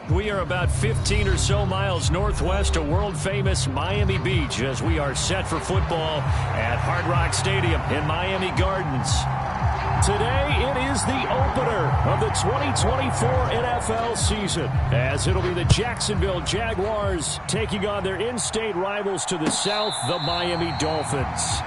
We are about 15 or so miles northwest of world-famous Miami Beach as we are set for football at Hard Rock Stadium in Miami Gardens. Today, it is the opener of the 2024 NFL season, as it'll be the Jacksonville Jaguars taking on their in-state rivals to the south, the Miami Dolphins.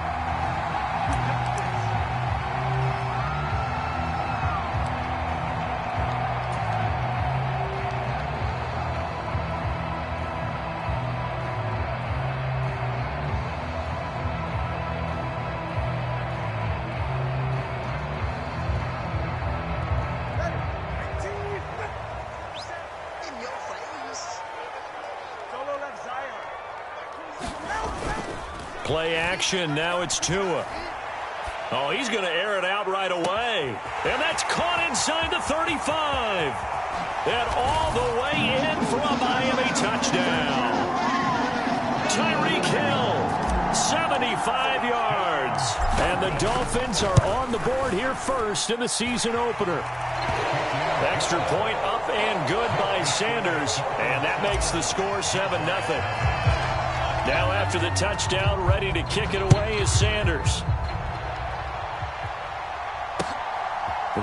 Play action, now it's Tua. Oh, he's going to air it out right away. And that's caught inside the 35. And all the way in for a Miami touchdown. Tyreek Hill, 75 yards. And the Dolphins are on the board here first in the season opener. Extra point up and good by Sanders. And that makes the score 7-0. Now after the touchdown, ready to kick it away is Sanders.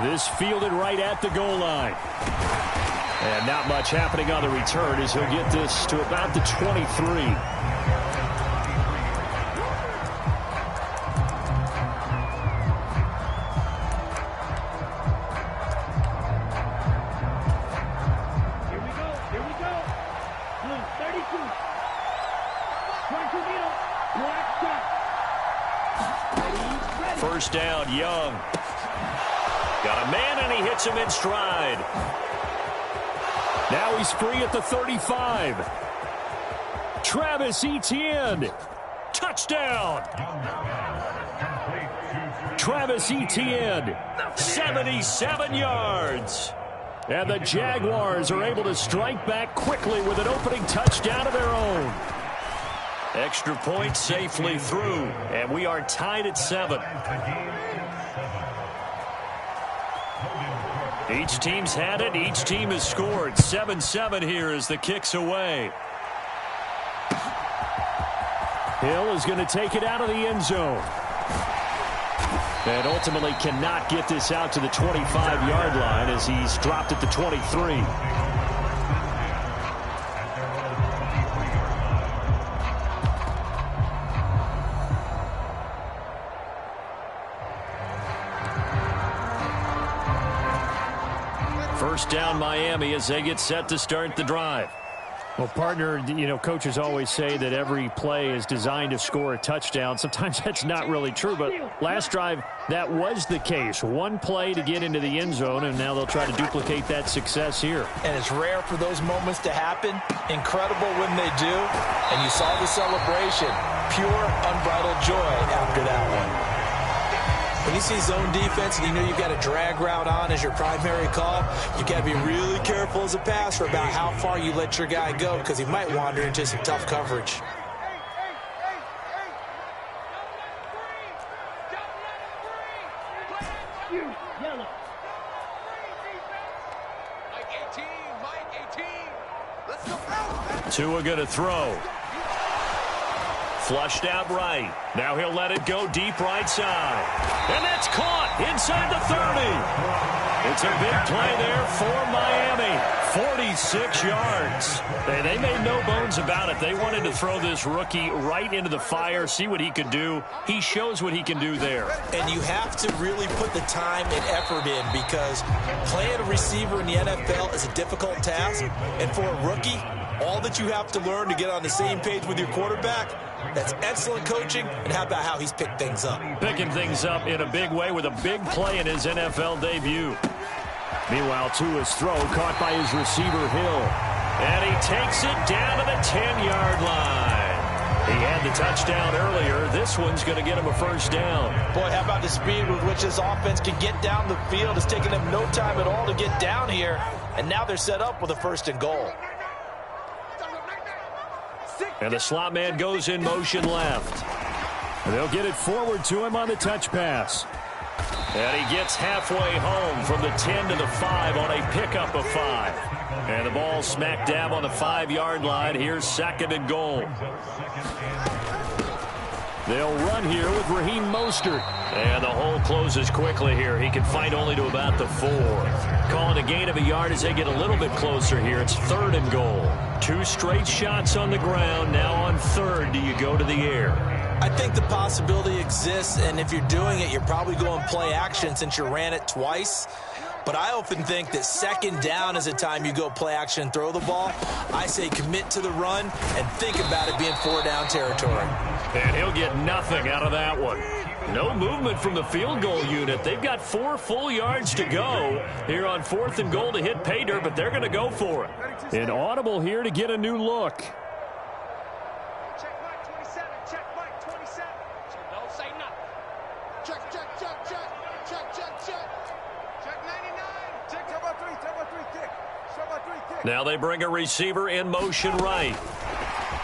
This fielded right at the goal line. And not much happening on the return as he'll get this to about the 23. First down, Young. Got a man, and he hits him in stride. Now he's free at the 35. Travis Etienne. Touchdown. Travis Etienne, 77 yards. And the Jaguars are able to strike back quickly with an opening touchdown of their own. Extra point safely through, and we are tied at 7. Each team's had it. Each team has scored. 7-7 here as the kick's away. Hill is going to take it out of the end zone. And ultimately cannot get this out to the 25-yard line as he's dropped at the 23. First down Miami as they get set to start the drive. Well, partner, coaches always say that every play is designed to score a touchdown. Sometimes that's not really true, but last drive, that was the case. One play to get into the end zone, and now they'll try to duplicate that success here. And it's rare for those moments to happen. Incredible when they do. And you saw the celebration. Pure, unbridled joy after that one. When you see zone defense and you know you've got a drag route on as your primary call, you got to be really careful as a passer about how far you let your guy go because he might wander into some tough coverage. Tua going to throw. Flushed out right. Now he'll let it go deep right side. And that's caught inside the 30. It's a big play there for Miami. 46 yards. They made no bones about it. They wanted to throw this rookie right into the fire, see what he could do. He shows what he can do there. And you have to really put the time and effort in because playing a receiver in the NFL is a difficult task. And for a rookie, all that you have to learn to get on the same page with your quarterback, that's excellent coaching. And how about how he's picked things up? Picking things up in a big way with a big play in his NFL debut. Meanwhile, Tua's throw caught by his receiver, Hill. And he takes it down to the 10-yard line. He had the touchdown earlier. This one's going to get him a first down. Boy, how about the speed with which this offense can get down the field? It's taken them no time at all to get down here. And now they're set up with a first and goal. And the slot man goes in motion left. And they'll get it forward to him on the touch pass. And he gets halfway home from the 10 to the 5 on a pickup of 5. And the ball smack dab on the 5-yard line. Here's 2nd and goal. They'll run here with Raheem Mostert. And the hole closes quickly here. He can fight only to about the 4. Calling a gain of a yard as they get a little bit closer here. It's 3rd and goal. 2 straight shots on the ground. Now on 3rd, do you go to the air? I think the possibility exists, and if you're doing it, you're probably going play action since you ran it twice. But I often think that 2nd down is a time you go play action and throw the ball. I say commit to the run and think about it being 4-down territory. And he'll get nothing out of that one. No movement from the field goal unit. They've got 4 full yards to go here on 4th and goal to hit pay dirt, but they're going to go for it. An audible here to get a new look. Check Mike 27. Check Mike 27. Don't say nothing. Check. Check 99. Check turbo 3. Kick. Now they bring a receiver in motion right.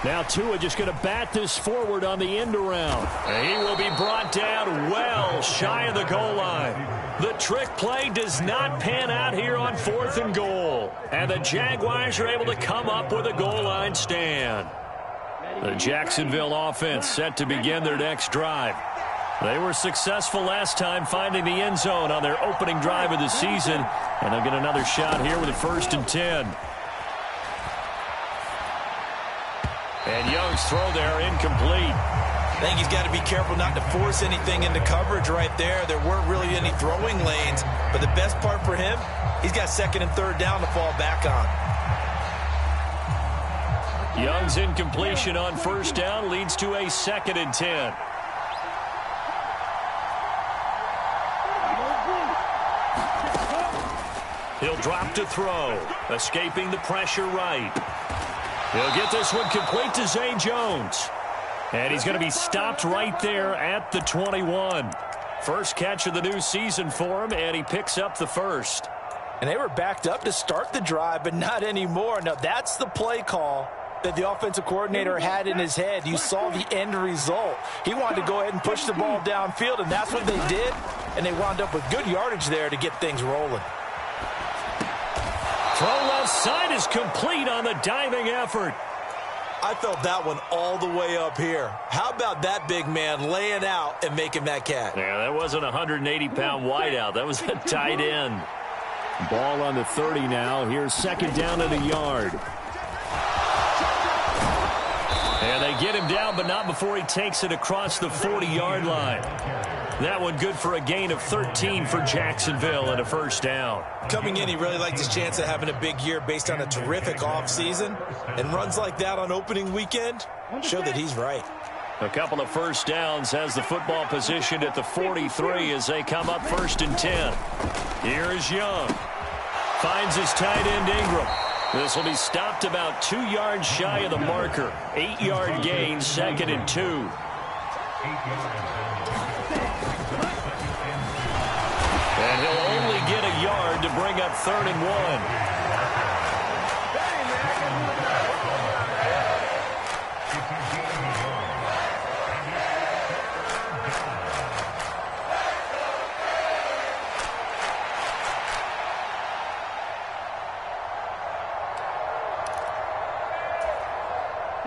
Now Tua just going to bat this forward on the end around. He will be brought down well shy of the goal line. The trick play does not pan out here on 4th and goal. And the Jaguars are able to come up with a goal line stand. The Jacksonville offense set to begin their next drive. They were successful last time finding the end zone on their opening drive of the season. And they'll get another shot here with a 1st and 10. And Young's throw there incomplete. I think he's got to be careful not to force anything into coverage right there. There weren't really any throwing lanes. But the best part for him, he's got 2nd and 3rd down to fall back on. Young's incompletion on 1st down leads to a 2nd and 10. He'll drop to throw. Escaping the pressure right. He'll get this one complete to Zay Jones. And he's going to be stopped right there at the 21. First catch of the new season for him, and he picks up the 1st. And they were backed up to start the drive, but not anymore. Now, that's the play call that the offensive coordinator had in his head. You saw the end result. He wanted to go ahead and push the ball downfield, and that's what they did. And they wound up with good yardage there to get things rolling. Throw left side is complete on the diving effort. I felt that one all the way up here. How about that big man laying out and making that catch? Yeah, that wasn't a 180-pound wideout. That was a tight end. Ball on the 30 now. Here's 2nd down at a yard. And they get him down, but not before he takes it across the 40-yard line. That one good for a gain of 13 for Jacksonville and a 1st down. Coming in, he really liked his chance of having a big year based on a terrific offseason. And runs like that on opening weekend show that he's right. A couple of 1st downs, has the football positioned at the 43 as they come up 1st and 10. Here is Young. Finds his tight end Ingram. This will be stopped about 2 yards shy of the marker. 8-yard gain, 2nd and 2. And he'll only get a yard to bring up 3rd and 1.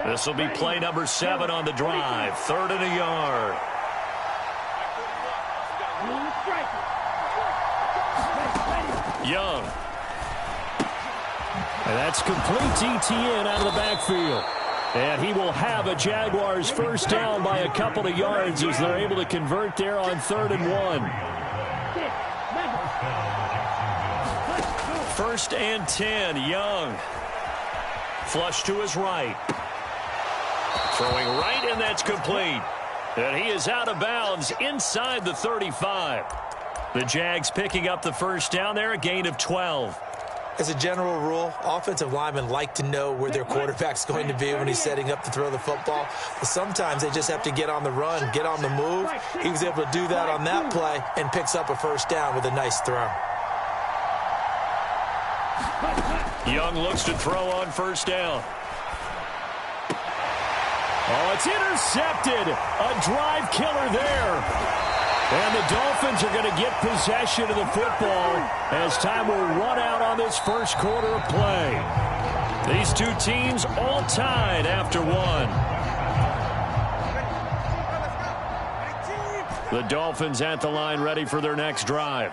This will be play number 7 on the drive. 3rd and a yard. Young. And that's complete DTN out of the backfield. And he will have a Jaguars 1st down by a couple of yards as they're able to convert there on 3rd and 1. 1st and 10, Young. Flush to his right. Throwing right, and that's complete. And he is out of bounds inside the 35. The Jags picking up the 1st down there, a gain of 12. As a general rule, offensive linemen like to know where their quarterback's going to be when he's setting up to throw the football. But sometimes they just have to get on the run, get on the move. He was able to do that on that play and picks up a 1st down with a nice throw. Young looks to throw on 1st down. Oh, it's intercepted. A drive killer there. And the Dolphins are going to get possession of the football as time will run out on this first quarter of play. These two teams all tied after one. The Dolphins at the line ready for their next drive.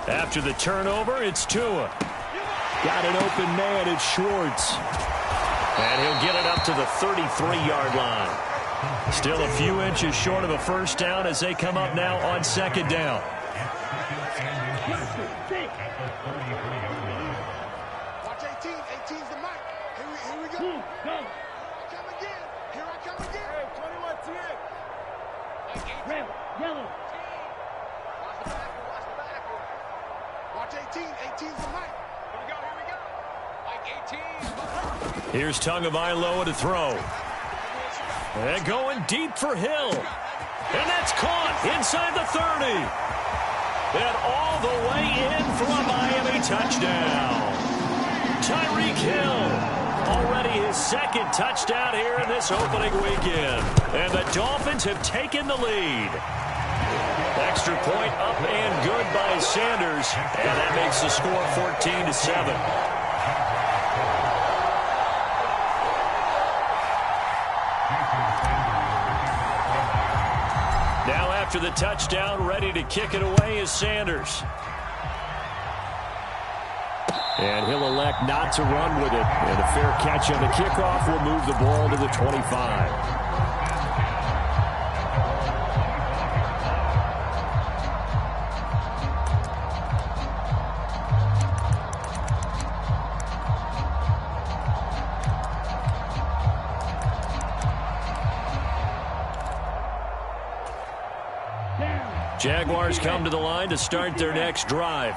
After the turnover, it's Tua. Got an open man, it's Schwartz. And he'll get it up to the 33-yard line. Still a few inches short of a first down as they come up now on second down. Watch 18. 18's the mic. Here we go. Come again. Here I come again. Hey, 21 10. Red, yellow. Watch the back. Watch 18. 18's the mic. Here we go. Like 18. Here's Tagovailoa to throw. And going deep for Hill. And that's caught inside the 30. And all the way in for a Miami touchdown. Tyreek Hill. Already his second touchdown here in this opening weekend. And the Dolphins have taken the lead. Extra point up and good by Sanders. And that makes the score 14-7. Now after the touchdown, ready to kick it away is Sanders. And he'll elect not to run with it. And a fair catch on the kickoff will move the ball to the 25. Jaguars come to the line to start their next drive.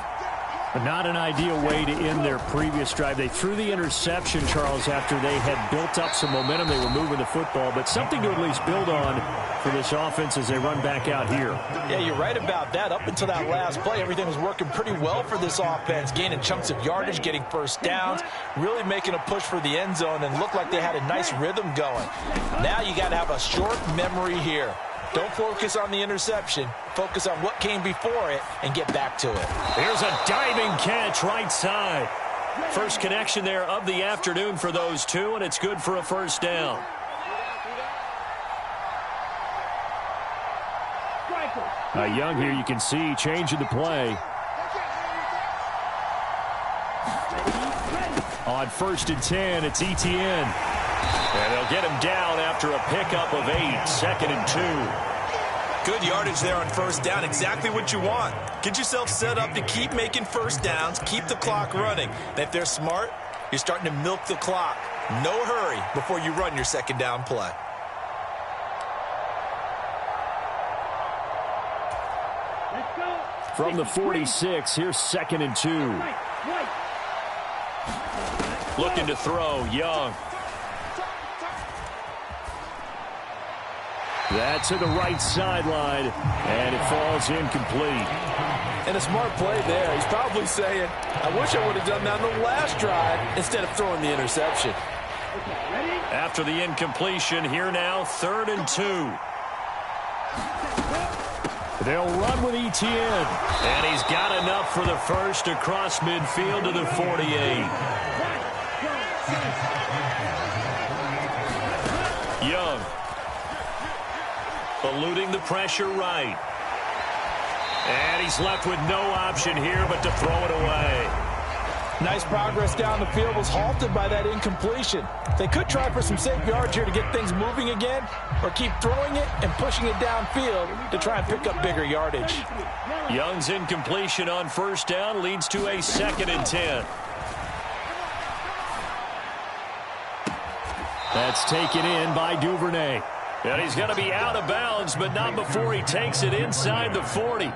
But not an ideal way to end their previous drive. They threw the interception, Charles, after they had built up some momentum. They were moving the football, but something to at least build on for this offense as they run back out here. Yeah, you're right about that. Up until that last play, everything was working pretty well for this offense, gaining chunks of yardage, getting first downs, really making a push for the end zone, and looked like they had a nice rhythm going. Now you got to have a short memory here. Don't focus on the interception. Focus on what came before it and get back to it. Here's a diving catch right side. First connection there of the afternoon for those two, and it's good for a first down. Young here, you can see changing the play. On 1st and 10, it's Etienne. And they'll get him down after a pickup of 8, 2nd and 2. Good yardage there on first down. Exactly what you want. Get yourself set up to keep making first downs, keep the clock running. And if they're smart, you're starting to milk the clock. No hurry before you run your second down play. From the 46, here's 2nd and 2. Looking to throw, Young. That's to the right sideline, and it falls incomplete. And a smart play there. He's probably saying, I wish I would have done that on the last drive instead of throwing the interception. After the incompletion, here now, 3rd and 2. They'll run with Etienne. And he's got enough for the first across midfield to the 48. Young. Eluding the pressure right. And he's left with no option here but to throw it away. Nice progress down the field, was halted by that incompletion. They could try for some safe yards here to get things moving again, or keep throwing it and pushing it downfield to try and pick up bigger yardage. Young's incompletion on first down leads to a 2nd and 10. That's taken in by Duvernay. And he's going to be out of bounds, but not before he takes it inside the 40.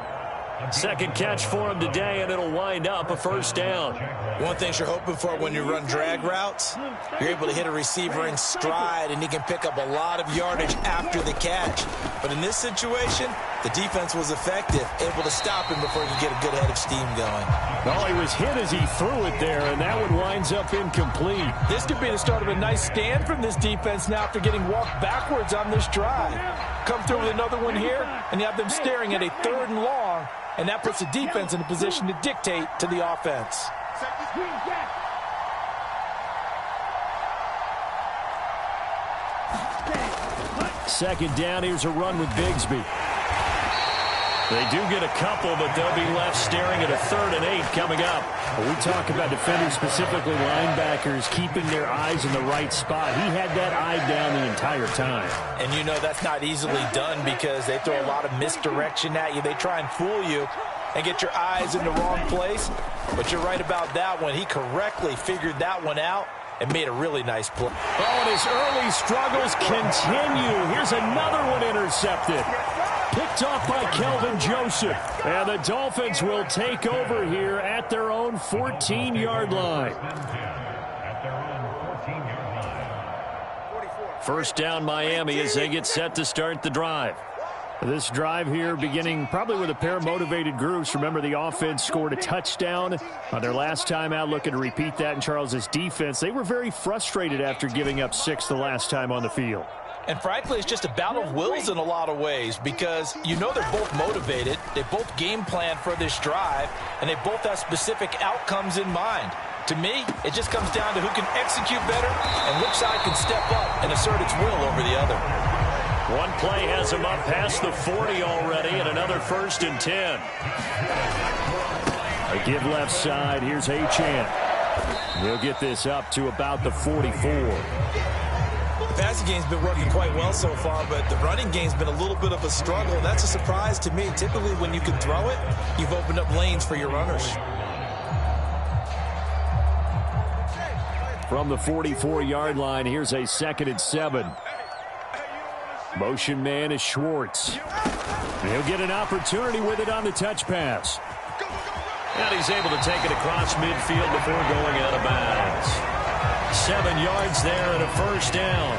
Second catch for him today, and it'll wind up a first down. One thing you're hoping for when you run drag routes, you're able to hit a receiver in stride, and he can pick up a lot of yardage after the catch. But in this situation, The defense was effective, able to stop him before he could get a good head of steam going. Well, he was hit as he threw it there, and that one winds up incomplete. This could be the start of a nice stand from this defense now after getting walked backwards on this drive. Come through with another one here, and you have them staring at a 3rd and long, and that puts the defense in a position to dictate to the offense. Second down, here's a run with Bigsby. They do get a couple, but they'll be left staring at a 3rd and 8 coming up. When we talk about defenders, specifically linebackers, keeping their eyes in the right spot. He had that eye down the entire time. And you know that's not easily done because they throw a lot of misdirection at you. They try and fool you and get your eyes in the wrong place. But you're right about that one. He correctly figured that one out and made a really nice play. Oh, and his early struggles continue. Here's another one intercepted. Picked off by Kelvin Joseph. And the Dolphins will take over here at their own 14-yard line. First down, Miami, as they get set to start the drive. This drive here beginning probably with a pair of motivated groups. Remember, the offense scored a touchdown on their last time out, looking to repeat that in Charles's defense. They were very frustrated after giving up 6 the last time on the field. And frankly, it's just a battle of wills in a lot of ways because you know they're both motivated. They both game plan for this drive, and they both have specific outcomes in mind. To me, it just comes down to who can execute better and which side can step up and assert its will over the other. One play has him up past the 40 already, and another 1st and 10. A give left side. Here's Achane. He'll get this up to about the 44. The passing game's been working quite well so far, but the running game's been a little bit of a struggle. That's a surprise to me. Typically, when you can throw it, you've opened up lanes for your runners. From the 44-yard line, here's a 2nd and 7. Motion man is Schwartz. He'll get an opportunity with it on the touch pass. And he's able to take it across midfield before going out of bounds. 7 yards there and a 1st down.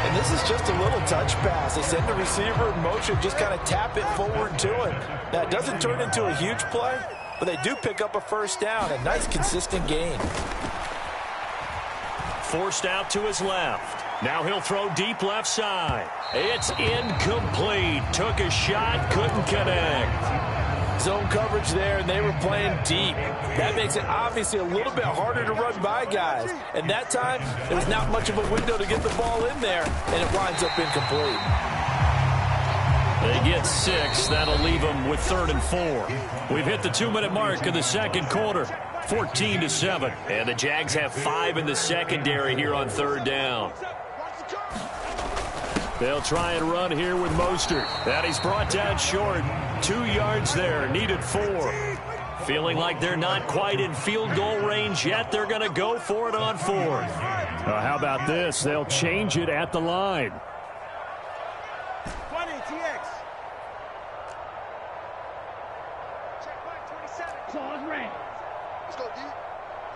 And this is just a little touch pass. They send the receiver in motion, just kind of tap it forward to him. Now, it doesn't turn into a huge play, but they do pick up a 1st down. A nice, consistent gain. Forced out to his left. Now he'll throw deep left side. It's incomplete. Took a shot, couldn't connect. Zone coverage there, and they were playing deep. That makes it obviously a little bit harder to run by guys. And that time, there was not much of a window to get the ball in there, and it winds up incomplete. They get 6. That'll leave them with 3rd and 4. We've hit the 2-minute mark of the 2nd quarter. 14-7. And the Jags have 5 in the secondary here on 3rd down. They'll try and run here with Mostert. And he's brought down short. 2 yards there. Needed 4. Feeling like they're not quite in field goal range yet. They're going to go for it on 4th. How about this? They'll change it at the line. 20, TX. Check Mike 27. Claws ran. Let's go, D.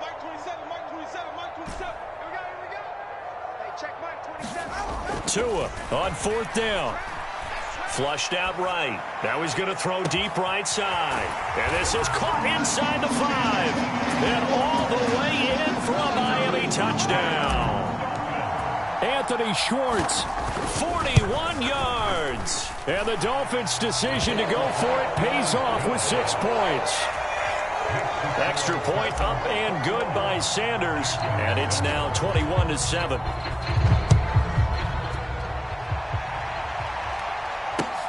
Mike 27, Mike 27, Mike 27. Here we go. Hey, check Mike 27. Tua on 4th down. Flushed out right. Now he's going to throw deep right side. And this is caught inside the 5. And all the way in for a Miami touchdown. Anthony Schwartz, 41 yards. And the Dolphins' decision to go for it pays off with 6 points. Extra point up and good by Sanders. And it's now 21-7.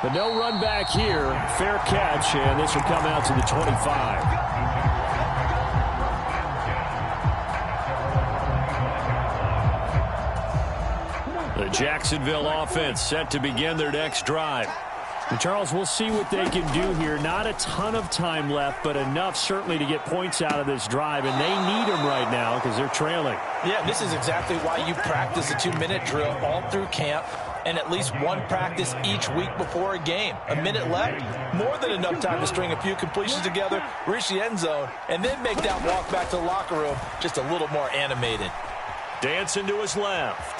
But no run back here. Fair catch, and this will come out to the 25. The Jacksonville offense set to begin their next drive. And Charles, we'll see what they can do here. Not a ton of time left, but enough certainly to get points out of this drive, and they need them right now because they're trailing. Yeah, this is exactly why you practice a 2-minute drill all through camp and at least one practice each week before a game. A minute left, more than enough time to string a few completions together, reach the end zone, and then make that walk back to the locker room just a little more animated. Dancing to his left.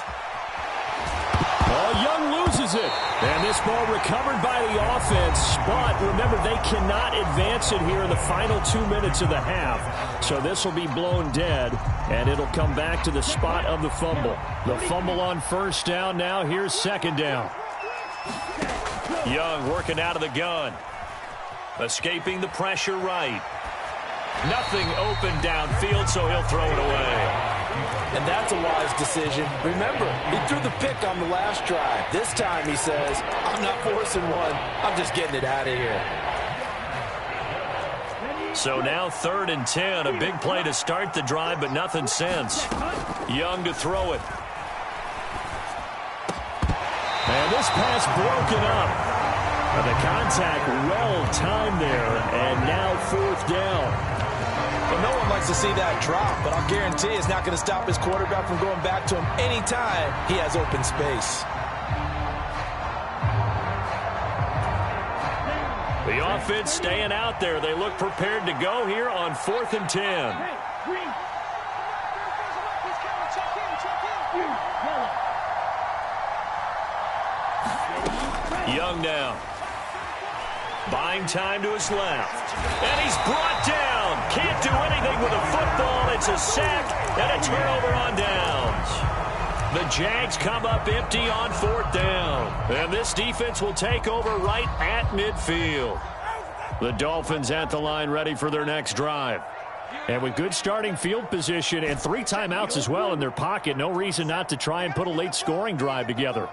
Oh, Young loses it. And this ball recovered by the offense. But remember, they cannot advance it here in the final 2 minutes of the half. So this will be blown dead, and it'll come back to the spot of the fumble. The fumble on first down now. Here's second down. Young working out of the gun. Escaping the pressure right. Nothing open downfield, so he'll throw it away. And that's a wise decision. Remember, he threw the pick on the last drive. This time he says, I'm not forcing one. I'm just getting it out of here. So now 3rd and 10. A big play to start the drive, but nothing since. Young to throw it. And this pass broken up. The contact well timed there, and now 4th down. Well, no one likes to see that drop, but I'll guarantee it's not going to stop his quarterback from going back to him anytime he has open space. The offense staying out there. They look prepared to go here on 4th and 10. Young now. Buying time to his left. And he's brought down. Can't do anything with a football. It's a sack and a turnover on downs. The Jags come up empty on 4th down. And this defense will take over right at midfield. The Dolphins at the line ready for their next drive. And with good starting field position and 3 timeouts as well in their pocket, no reason not to try and put a late scoring drive together.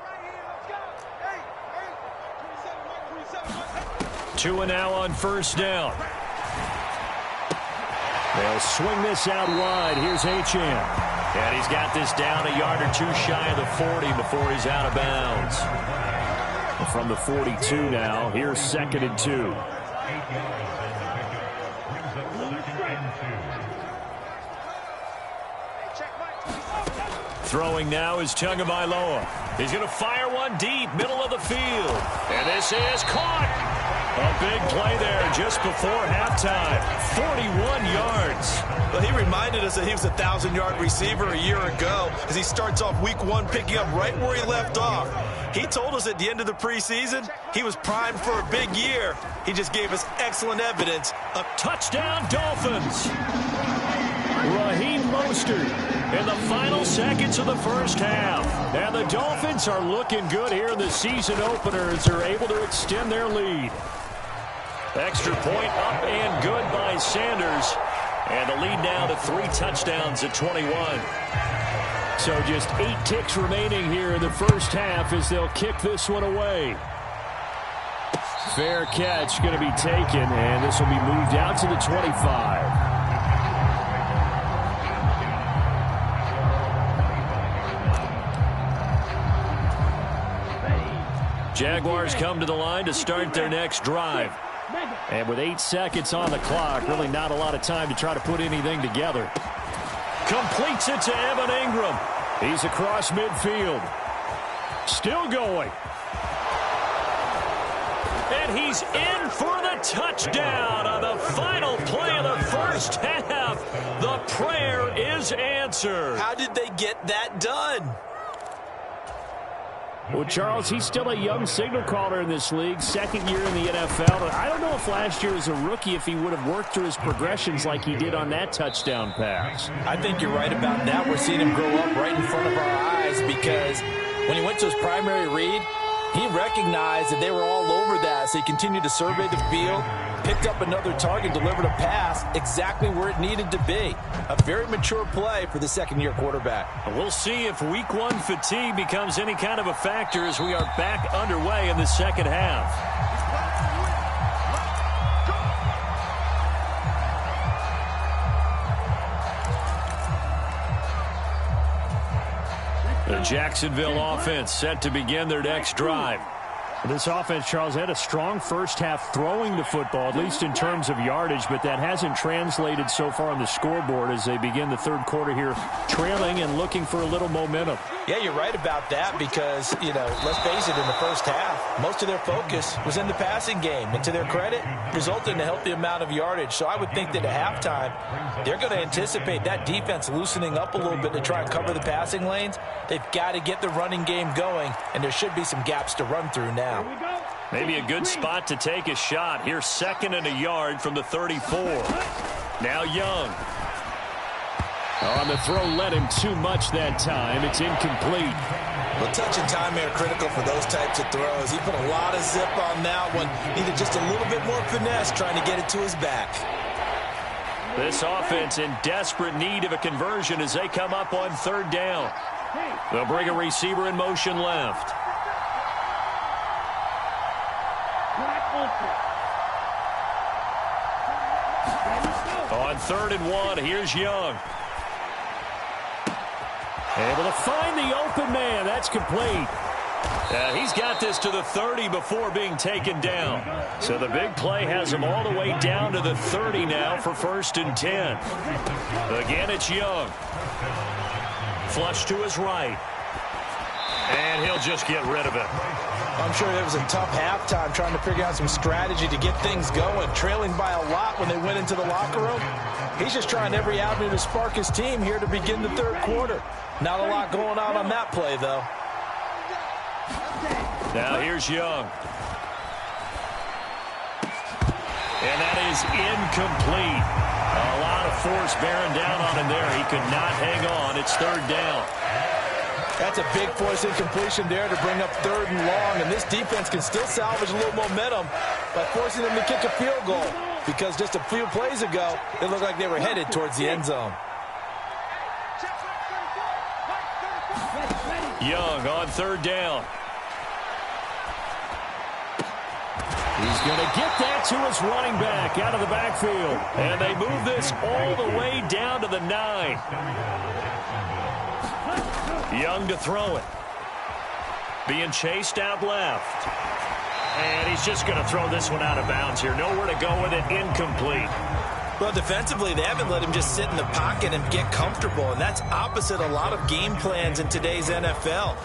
2 now on first down. They'll swing this out wide. Here's Achane. And he's got this down a yard or 2 shy of the 40 before he's out of bounds. From the 42 now, here's 2nd and 2. Throwing now is Tagovailoa. He's going to fire one deep, middle of the field. And this is caught. A big play there just before halftime. 41 yards. Well, he reminded us that he was a 1,000-yard receiver a year ago as he starts off week 1 picking up right where he left off. He told us at the end of the preseason he was primed for a big year. He just gave us excellent evidence. A touchdown, Dolphins. Raheem Mostert in the final seconds of the first half. And the Dolphins are looking good here in the season opener as they're able to extend their lead. Extra point up and good by Sanders. And the lead now to 3 touchdowns at 21. So just 8 ticks remaining here in the first half as they'll kick this one away. Fair catch going to be taken, and this will be moved out to the 25. Jaguars come to the line to start their next drive. And with 8 seconds on the clock, really not a lot of time to try to put anything together. Completes it to Evan Ingram. He's across midfield. Still going. And he's in for the touchdown on the final play of the first half. The prayer is answered. How did they get that done? Well, Charles, he's still a young signal caller in this league, 2nd year in the NFL. I don't know if last year as a rookie if he would have worked through his progressions like he did on that touchdown pass. I think you're right about that. We're seeing him grow up right in front of our eyes because when he went to his primary read, he recognized that they were all over that, so he continued to survey the field, picked up another target, delivered a pass exactly where it needed to be. A very mature play for the 2nd-year quarterback. We'll see if week 1 fatigue becomes any kind of a factor as we are back underway in the second half. The Jacksonville offense set to begin their next drive. This offense, Charles, had a strong first half throwing the football, at least in terms of yardage, but that hasn't translated so far on the scoreboard as they begin the third quarter here, trailing and looking for a little momentum. Yeah, you're right about that because, let's face it, in the first half, most of their focus was in the passing game. And to their credit, resulted in a healthy amount of yardage. So I would think that at halftime, they're going to anticipate that defense loosening up a little bit to try and cover the passing lanes. They've got to get the running game going, and there should be some gaps to run through now. Maybe a good spot to take a shot. Here's 2nd and a yard from the 34. Now Young. On the throw, led him too much that time. It's incomplete. Well, touch and time are critical for those types of throws. He put a lot of zip on that one. Needed just a little bit more finesse trying to get it to his back. This offense in desperate need of a conversion as they come up on 3rd down. They'll bring a receiver in motion left. On 3rd and 1, here's Young. Able to find the open man. That's complete. He's got this to the 30 before being taken down. So the big play has him all the way down to the 30 now for 1st and 10. Again, it's Young. Flush to his right. And he'll just get rid of it. I'm sure it was a tough halftime trying to figure out some strategy to get things going. Trailing by a lot when they went into the locker room. He's just trying every avenue to spark his team here to begin the 3rd quarter. Not a lot going on that play, though. Now here's Young. And that is incomplete. A lot of force bearing down on him there. He could not hang on. It's 3rd down. That's a big force incompletion there to bring up 3rd and long. And this defense can still salvage a little momentum by forcing them to kick a field goal. Because just a few plays ago, it looked like they were headed towards the end zone. Young on 3rd down. He's going to get that to his running back out of the backfield. And they move this all the way down to the 9. Young to throw it. Being chased out left. And he's just going to throw this one out of bounds here. Nowhere to go with it. Incomplete. Well, defensively, they haven't let him just sit in the pocket and get comfortable, and that's opposite a lot of game plans in today's NFL.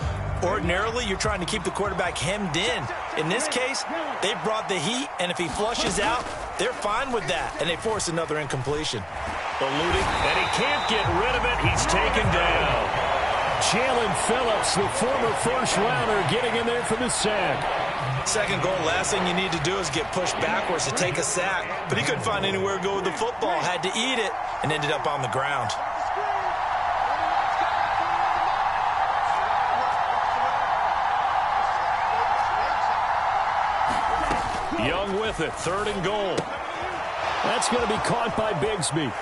Ordinarily, you're trying to keep the quarterback hemmed in. In this case, they brought the heat, and if he flushes out, they're fine with that, and they force another incompletion. Eluding, and he can't get rid of it. He's taken down. Jalen Phillips, the former first-rounder, getting in there for the sack. 2nd goal, last thing you need to do is get pushed backwards to take a sack. But he couldn't find anywhere to go with the football, had to eat it, and ended up on the ground. Young with it, 3rd and goal. That's going to be caught by Bigsby.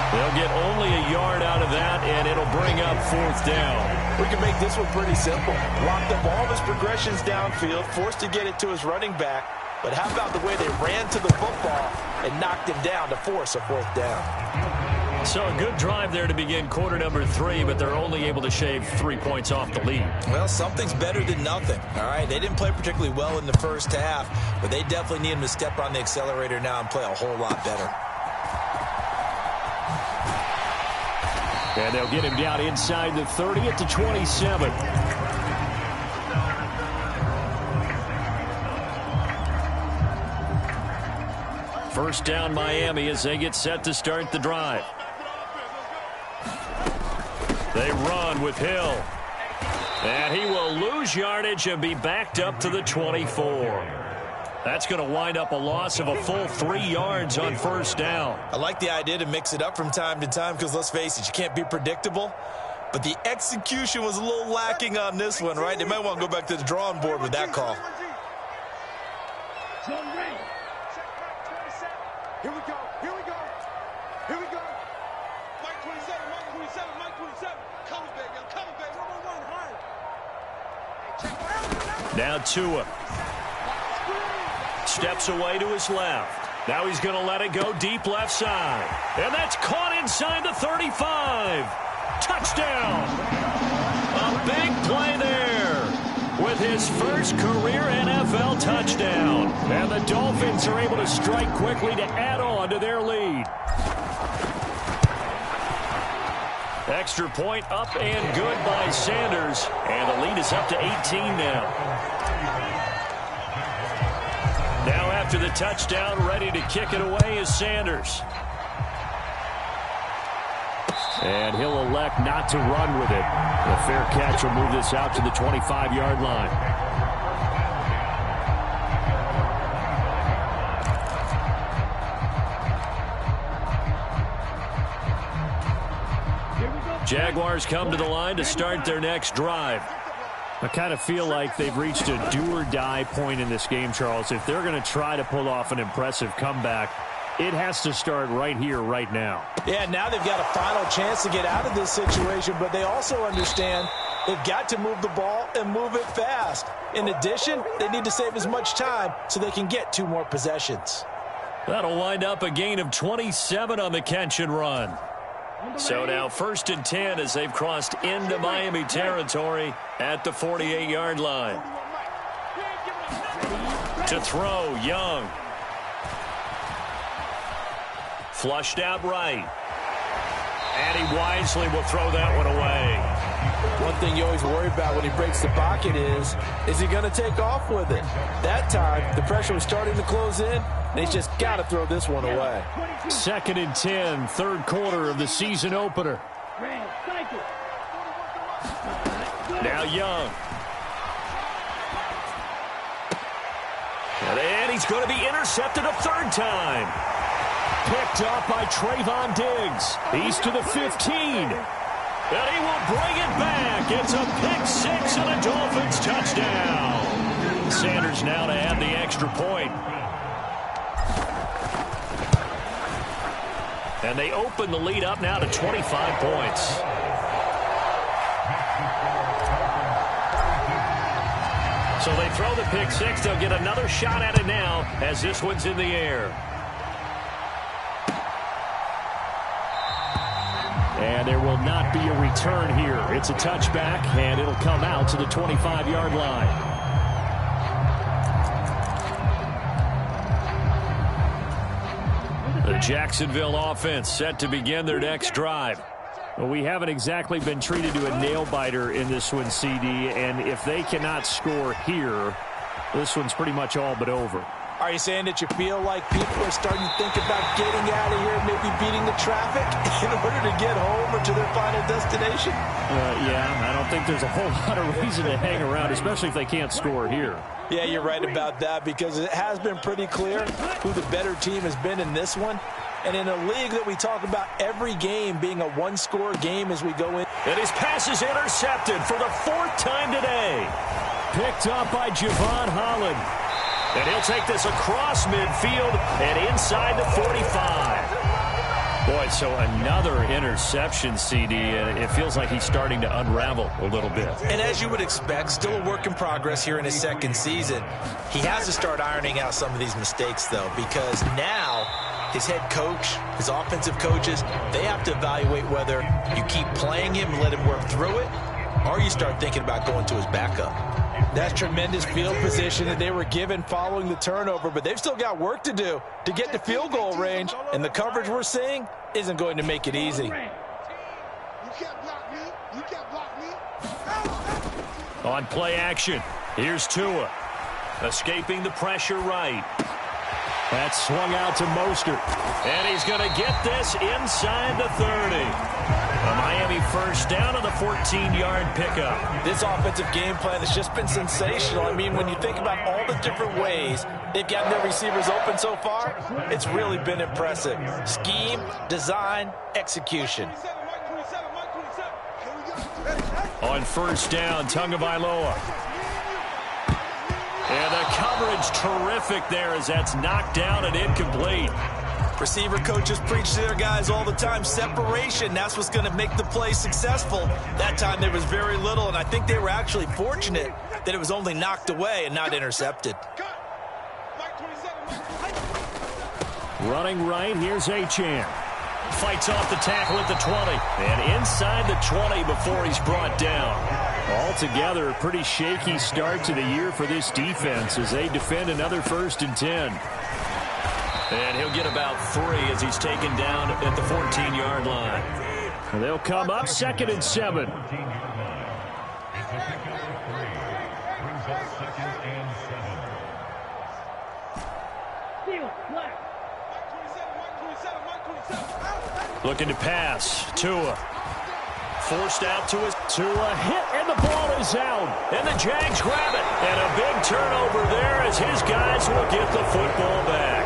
They'll get only a yard out of that, and it'll bring up 4th down. We can make this one pretty simple. Locked up all of his progressions downfield, forced to get it to his running back. But how about the way they ran to the football and knocked him down to force a 4th down? So a good drive there to begin quarter number 3, but they're only able to shave 3 points off the lead. Well, something's better than nothing, all right? They didn't play particularly well in the first half, but they definitely need him to step on the accelerator now and play a whole lot better. And they'll get him down inside the 30 at the 27. First down Miami as they get set to start the drive. They run with Hill. And he will lose yardage and be backed up to the 24. That's going to wind up a loss of a full 3 yards on first down. I like the idea to mix it up from time to time because, let's face it, you can't be predictable. But the execution was a little lacking on this one, right? They might want to go back to the drawing board with that call. Here we go. Here we go. Here we go. Mike 27, Mike 27, Mike 27. Come on, baby. Come on, baby. Run hard. Now Tua. Steps away to his left. Now he's going to let it go deep left side. And that's caught inside the 35. Touchdown. A big play there with with his first career NFL touchdown. And the Dolphins are able to strike quickly to add on to their lead. Extra point up and good by Sanders. And the lead is up to 18 now. Now after the touchdown, ready to kick it away is Sanders. And he'll elect not to run with it. A fair catch will move this out to the 25-yard line. Jaguars come to the line to start their next drive. I kind of feel like they've reached a do-or-die point in this game, Charles. If they're going to try to pull off an impressive comeback, it has to start right here, right now. Yeah, now they've got a final chance to get out of this situation, but they also understand they've got to move the ball and move it fast. In addition, they need to save as much time so they can get 2 more possessions. That'll wind up a gain of 27 on the catch and run. So now 1st and 10 as they've crossed into Miami territory at the 48-yard line. To throw, Young. Flushed out right. And he wisely will throw that one away. One thing you always worry about when he breaks the pocket is he going to take off with it? That time, the pressure was starting to close in. They just got to throw this one away. 2nd and 10, 3rd quarter of the season opener. Now Young. And he's going to be intercepted a 3rd time. Picked up by Trayvon Diggs. He's to the 15. And he will bring it back. It's a pick-6 and a Dolphins touchdown. Sanders now to add the extra point. And they open the lead up now to 25 points. So they throw the pick-6. They'll get another shot at it now as this one's in the air. And there will not be a return here. It's a touchback, and it'll come out to the 25-yard line. The Jacksonville offense set to begin their next drive. Well, we haven't exactly been treated to a nail-biter in this one, CD, and if they cannot score here, this one's pretty much all but over. Are you saying that you feel like people are starting to think about getting out of here, maybe beating the traffic in order to get home or to their final destination? Yeah, I don't think there's a whole lot of reason to hang around, especially if they can't score here. Yeah, you're right about that because it has been pretty clear who the better team has been in this one. And in a league that we talk about every game being a one-score game as we go in. And his pass is intercepted for the 4th time today. Picked up by Javon Holland. And he'll take this across midfield and inside the 45. Boy, so another interception, CD, and it feels like he's starting to unravel a little bit. And as you would expect, still a work in progress here in his 2nd season. He has to start ironing out some of these mistakes, though, because now his head coach, his offensive coaches, they have to evaluate whether you keep playing him and let him work through it, or you start thinking about going to his backup. That's tremendous field position that they were given following the turnover, but they've still got work to do to get to field goal range, and the coverage we're seeing isn't going to make it easy. You can't block me. You can't block me. On play action, here's Tua. Escaping the pressure right. That's swung out to Mostert. And he's going to get this inside the 30. A Miami 1st down on the 14-yard pickup. This offensive game plan has just been sensational. I mean, when you think about all the different ways they've gotten their receivers open so far, it's really been impressive. Scheme, design, execution. On 1st down, Tagovailoa. And the coverage terrific there as that's knocked down and incomplete. Receiver coaches preach to their guys all the time. Separation, that's what's going to make the play successful. That time there was very little, and I think they were actually fortunate that it was only knocked away and not intercepted. Running right, here's Achane. Fights off the tackle at the 20. And inside the 20 before he's brought down. Altogether, a pretty shaky start to the year for this defense as they defend another 1st and 10. And he'll get about 3 as he's taken down at the 14-yard line. And they'll come up 2nd and 7. Looking to pass. Tua. Forced out to his Tua hit, and the ball is out. And the Jags grab it. And a big turnover there as his guys will get the football back.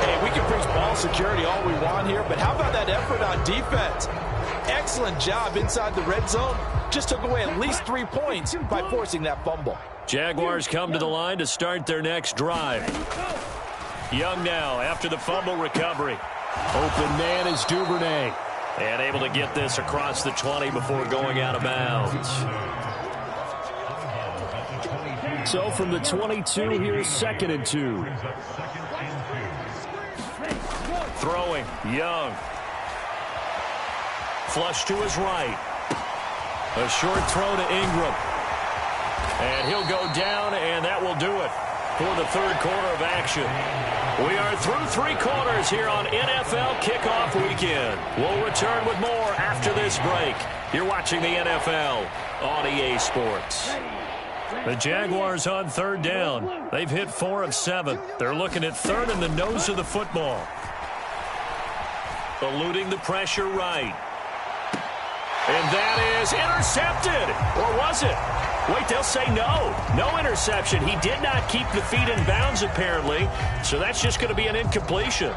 Hey, we can preach ball security all we want here, but how about that effort on defense? Excellent job inside the red zone. Just took away at least 3 points by forcing that fumble. Jaguars come to the line to start their next drive. Young now after the fumble recovery. Open man is Duvernay. And able to get this across the 20 before going out of bounds. So from the 22, here's 2nd and 2. Throwing, Young. Flush to his right. A short throw to Ingram. And he'll go down, and that will do it for the 3rd quarter of action. We are through 3 quarters here on NFL Kickoff Weekend. We'll return with more after this break. You're watching the NFL on EA Sports. The Jaguars on 3rd down. They've hit 4 of 7. They're looking at 3rd in the nose of the football. Eluding the pressure right. And that is intercepted. Or was it? Wait, they'll say no. No interception. He did not keep the feet in bounds, apparently. So that's just going to be an incompletion.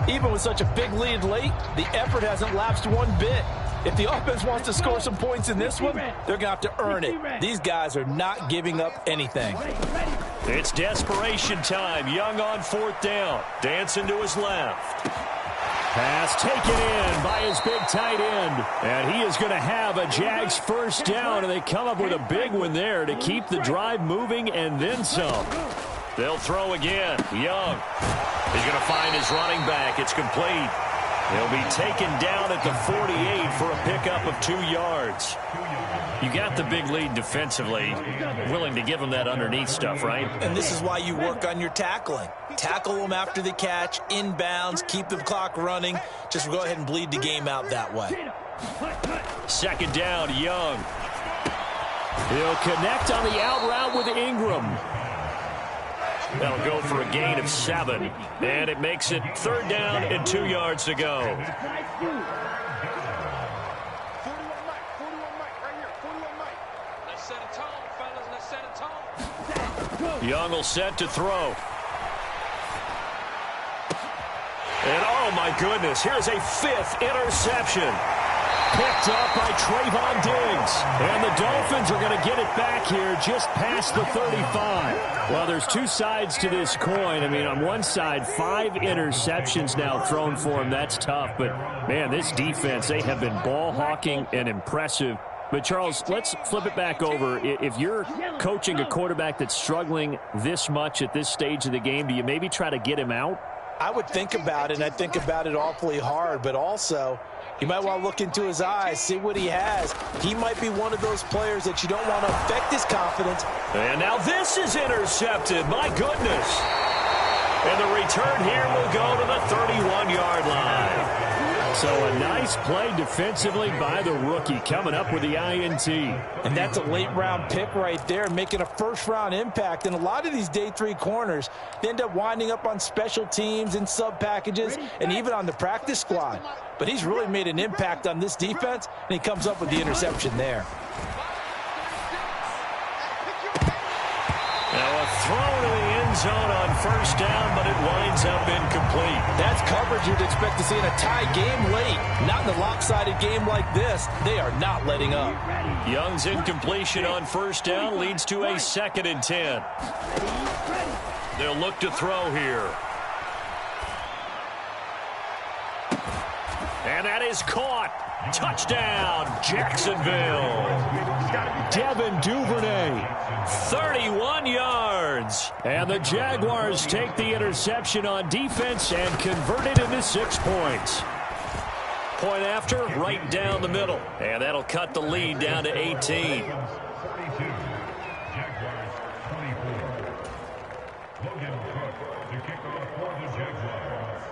Even with such a big lead late, the effort hasn't lapsed one bit. If the offense wants to score some points in this one, they're going to have to earn it. These guys are not giving up anything. It's desperation time. Young on 4th down. Dancing to his left. Pass taken in by his big tight end. And he is going to have a Jags 1st down, and they come up with a big one there to keep the drive moving and then some. They'll throw again. Young. He's going to find his running back. It's complete. He'll be taken down at the 48 for a pickup of 2 yards. You got the big lead defensively. Willing to give him that underneath stuff, right? And this is why you work on your tackling. Tackle them after the catch, inbounds, keep the clock running. Just go ahead and bleed the game out that way. 2nd down, Young. He'll connect on the out route with Ingram. That'll go for a gain of 7. And it makes it 3rd down and 2 yards to go. 41 Mike, right here, 41 Mike. Let's set a tone, fellas, let's set a tone. Young will set to throw. And oh my goodness, here's a 5th interception. Picked up by Trayvon Diggs. And the Dolphins are going to get it back here just past the 35. Well, there's 2 sides to this coin. I mean, on one side, 5 interceptions now thrown for him. That's tough. But, man, this defense, they have been ball hawking and impressive. But, Charles, let's flip it back over. If you're coaching a quarterback that's struggling this much at this stage of the game, do you maybe try to get him out? I would think about it, and I think about it awfully hard, but also you might want to look into his eyes, see what he has. He might be one of those players that you don't want to affect his confidence. And now this is intercepted. My goodness. And the return here will go to the 31-yard line. So a nice play defensively by the rookie coming up with the INT. And that's a late-round pick right there, making a first-round impact. And a lot of these day 3 corners, they end up winding up on special teams and sub-packages and even on the practice squad. But he's really made an impact on this defense, and he comes up with the interception there. Now a throw to the end zone on 1st down, but it winds up incomplete. That's coverage you'd expect to see in a tie game late. Not in a lopsided game like this. They are not letting up. Young's incompletion on 1st down leads to a 2nd and 10. They'll look to throw here. And that is caught. Touchdown, Jacksonville. Devin Duvernay, 31 yards. And the Jaguars take the interception on defense and convert it into 6 points. Point after, right down the middle. And that'll cut the lead down to 18. 42, Jaguars 24. Logan Cook to kick off for the Jaguars.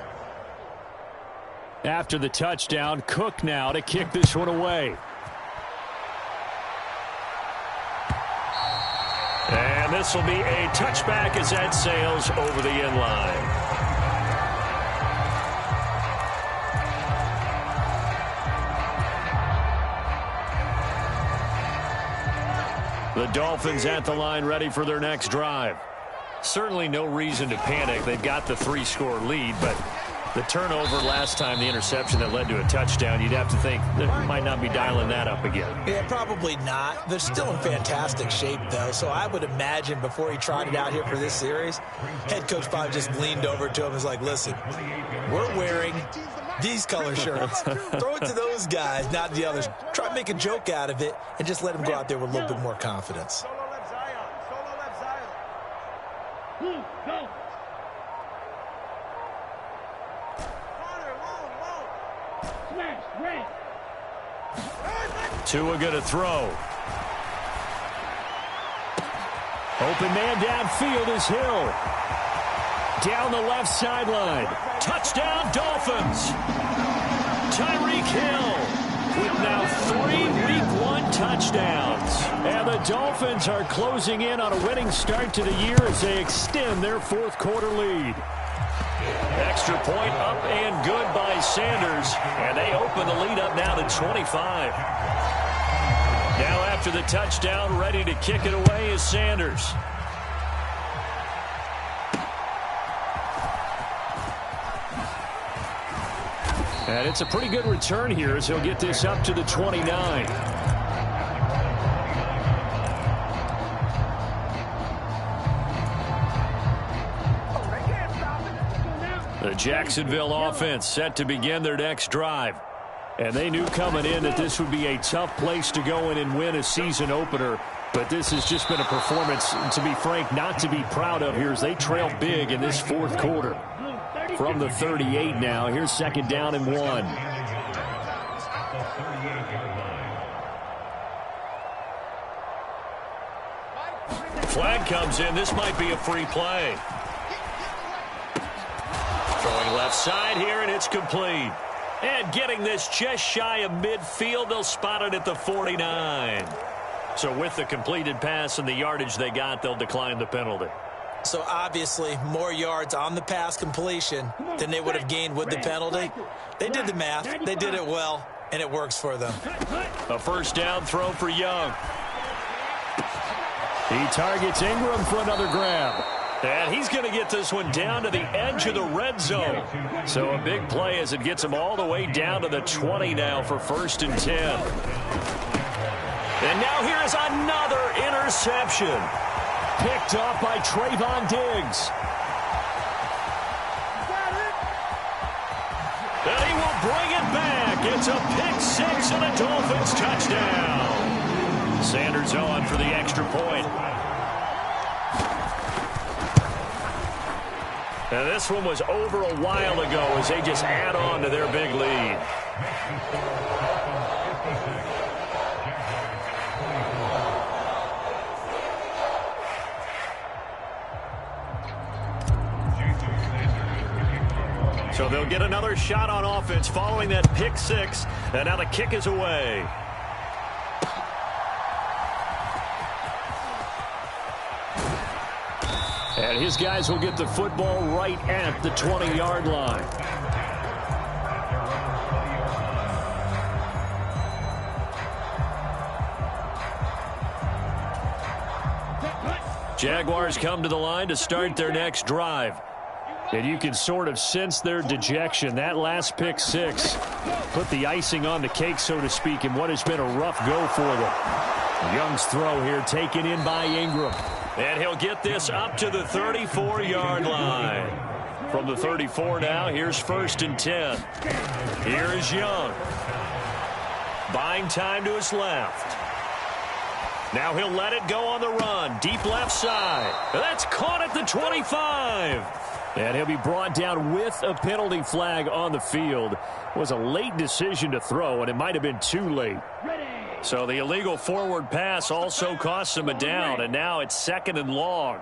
After the touchdown, Cook now to kick this one away. And this will be a touchback as that sails over the end line. The Dolphins at the line ready for their next drive. Certainly no reason to panic. They've got the 3-score lead, but the turnover last time, the interception that led to a touchdown, you'd have to think they might not be dialing that up again. Yeah, probably not. They're still in fantastic shape, though, so I would imagine before he tried it out here for this series, head coach probably just leaned over to him and was like, listen, we're wearing these color shirts. Throw it to those guys, not the others. Try to make a joke out of it and just let them go out there with a little bit more confidence. Solo left Zion. Solo left Zion. Blue, go. Smash, red. Tua going to throw. Open man downfield is Hill. Down the left sideline. Touchdown, Dolphins. Tyreek Hill with now 3 Week 1 touchdowns. And the Dolphins are closing in on a winning start to the year as they extend their 4th quarter lead. Extra point up and good by Sanders. And they open the lead up now to 25. Now after the touchdown, ready to kick it away is Sanders. And it's a pretty good return here as he'll get this up to the 29. The Jacksonville offense set to begin their next drive. And they knew coming in that this would be a tough place to go in and win a season opener. But this has just been a performance, to be frank, not to be proud of here as they trail big in this 4th quarter. From the 38 now, here's 2nd down and 1. Flag comes in. This might be a free play. Throwing left side here, and it's complete. And getting this just shy of midfield, they'll spot it at the 49. So with the completed pass and the yardage they got, they'll decline the penalty. So obviously more yards on the pass completion than they would have gained with the penalty. They did the math. They did it well, and it works for them. A 1st down throw for Young. He targets Ingram for another grab. And he's going to get this one down to the edge of the red zone. So a big play as it gets him all the way down to the 20 now for 1st and 10. And now here is another interception. Picked off by Trayvon Diggs. And he will bring it back. It's a pick 6 and a Dolphins touchdown. Sanders on for the extra point. And this one was over a while ago as they just add on to their big lead. So they'll get another shot on offense following that pick 6. And now the kick is away. And his guys will get the football right at the 20-yard line. Jaguars come to the line to start their next drive. And you can sort of sense their dejection. That last pick 6 put the icing on the cake, so to speak, in what has been a rough go for them. Young's throw here taken in by Ingram. And he'll get this up to the 34-yard line. From the 34 now, here's 1st and 10. Here is Young. Buying time to his left. Now he'll let it go on the run. Deep left side. That's caught at the 25. And he'll be brought down with a penalty flag on the field. It was a late decision to throw, and it might have been too late. So the illegal forward pass also costs him a down, and now it's 2nd and long.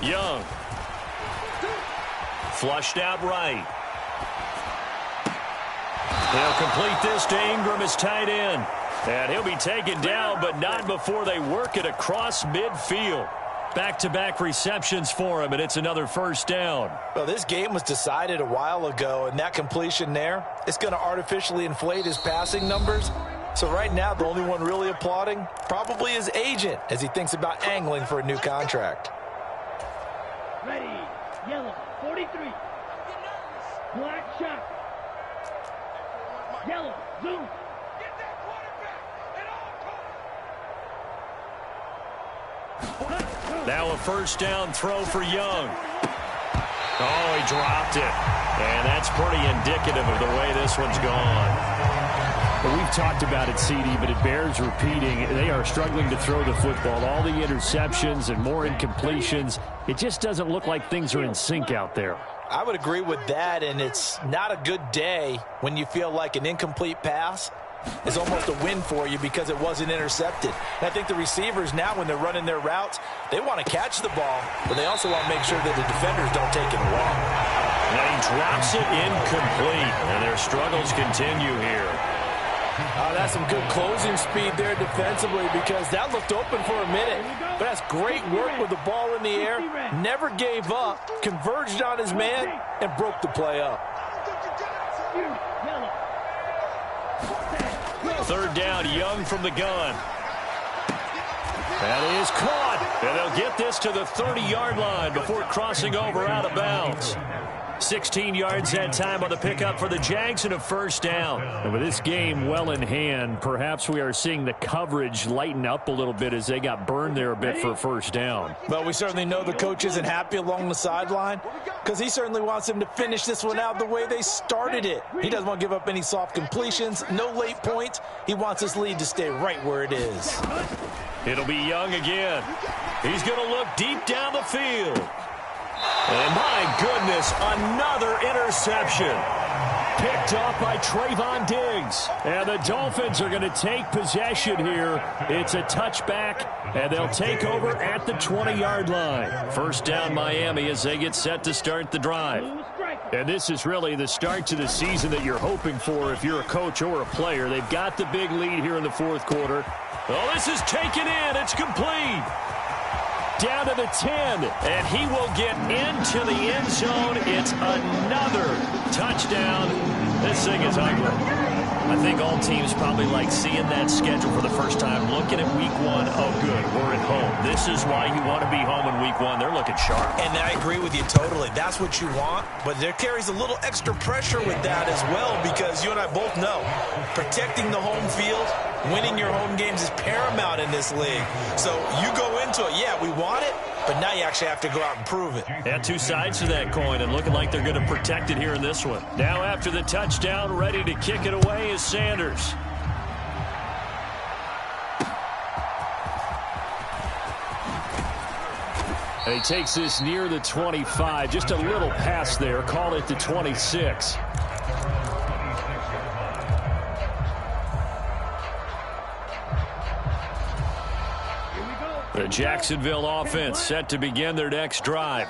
Young. Flushed out right. He'll complete this to Ingram as tight end. And he'll be taken down, but not before they work it across midfield. Back-to-back receptions for him, and it's another first down. Well, this game was decided a while ago, and that completion there is going to artificially inflate his passing numbers. So right now, the only one really applauding probably his agent as he thinks about angling for a new contract. Ready, yellow, 43. Black shot. Yellow, zoom. Get that quarterback at all costs. Now a first down throw for Young. Oh, he dropped it. And that's pretty indicative of the way this one's gone. Well, we've talked about it, CD, but it bears repeating. They are struggling to throw the football. All the interceptions and more incompletions. It just doesn't look like things are in sync out there. I would agree with that, and it's not a good day when you feel like an incomplete pass is almost a win for you because it wasn't intercepted. And I think the receivers now, when they're running their routes, they want to catch the ball, but they also want to make sure that the defenders don't take it away. And he drops it incomplete, and their struggles continue here. That's some good closing speed there defensively because that looked open for a minute. But that's great work with the ball in the air. Never gave up, converged on his man, and broke the play up. Third down, Young from the gun. That is caught. And they'll get this to the 30-yard line before crossing over out of bounds. 16 yards that time on the pickup for the Jags and a first down. And with this game well in hand, perhaps we are seeing the coverage lighten up a little bit as they got burned there a bit for a first down. Well, we certainly know the coach isn't happy along the sideline because he certainly wants them to finish this one out the way they started it. He doesn't want to give up any soft completions, no late points. He wants his lead to stay right where it is. It'll be Young again. He's going to look deep down the field. And my goodness, another interception. Picked off by Trayvon Diggs. And the Dolphins are going to take possession here. It's a touchback, and they'll take over at the 20-yard line. First down Miami as they get set to start the drive. And this is really the start to the season that you're hoping for if you're a coach or a player. They've got the big lead here in the fourth quarter. Oh, this is taken in. It's complete. Down to the 10, and he will get into the end zone. It's another touchdown. This thing is ugly. I think all teams probably like seeing that schedule for the first time, looking at week one. Oh, good, we're at home. This is why you want to be home in week one. They're looking sharp. And I agree with you totally. That's what you want, but there carries a little extra pressure with that as well because you and I both know protecting the home field, winning your home games is paramount in this league. So you go into it, yeah, we want it, but now you actually have to go out and prove it. Yeah, two sides to that coin, and looking like they're going to protect it here in this one. Now after the touchdown, ready to kick it away is Sanders. And he takes this near the 25, just a little pass there, call it the 26. The Jacksonville offense set to begin their next drive.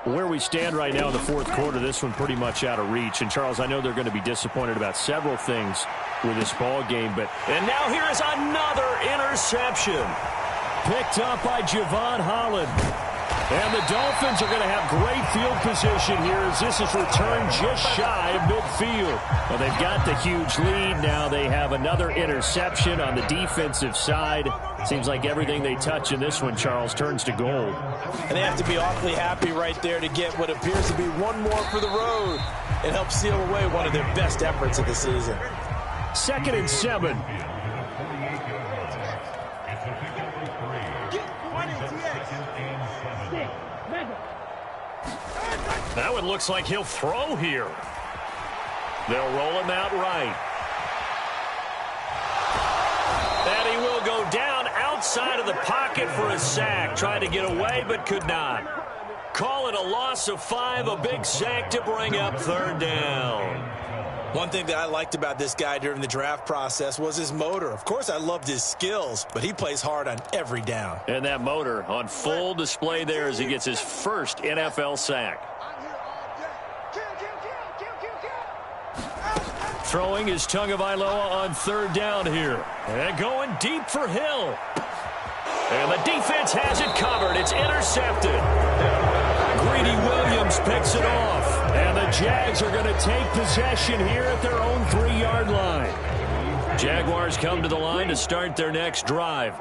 Where we stand right now in the fourth quarter, this one pretty much out of reach. And, Charles, I know they're going to be disappointed about several things with this ball game. And now here is another interception. Picked up by Javon Holland. And the Dolphins are going to have great field position here as this is returned just shy of midfield. Well, they've got the huge lead. Now they have another interception on the defensive side. Seems like everything they touch in this one, Charles, turns to gold. And they have to be awfully happy right there to get what appears to be one more for the road. It helps seal away one of their best efforts of the season. 2nd and 7. That one looks like he'll throw here. They'll roll him out right. And he will go down outside of the pocket for a sack. Tried to get away, but could not. Call it a loss of 5, a big sack to bring up third down. One thing that I liked about this guy during the draft process was his motor. Of course, I loved his skills, but he plays hard on every down. And that motor on full display there as he gets his first NFL sack. Throwing is Tagovailoa on third down here. And going deep for Hill. And the defense has it covered. It's intercepted. Greedy Williams picks it off. And the Jags are going to take possession here at their own 3-yard line. Jaguars come to the line to start their next drive.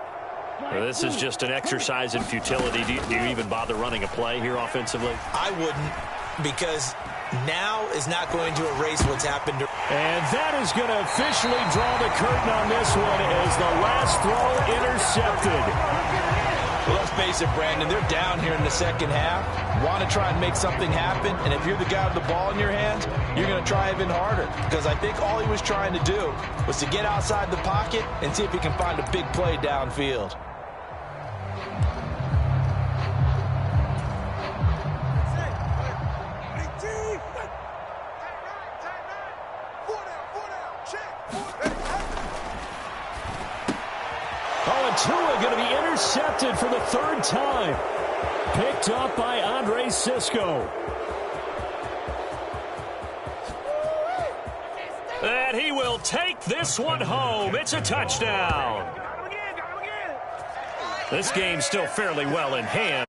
Well, this is just an exercise in futility. Do you even bother running a play here offensively? I wouldn't, because now is not going to erase what's happened. And that is going to officially draw the curtain on this one as the last throw intercepted. Well, let's face it, Brandon, they're down here in the second half. Want to try and make something happen, and if you're the guy with the ball in your hands, you're going to try even harder, because I think all he was trying to do was to get outside the pocket and see if he can find a big play downfield. Tua going to be intercepted for the third time. Picked up by Andre Cisco. And he will take this one home. It's a touchdown. This game's still fairly well in hand.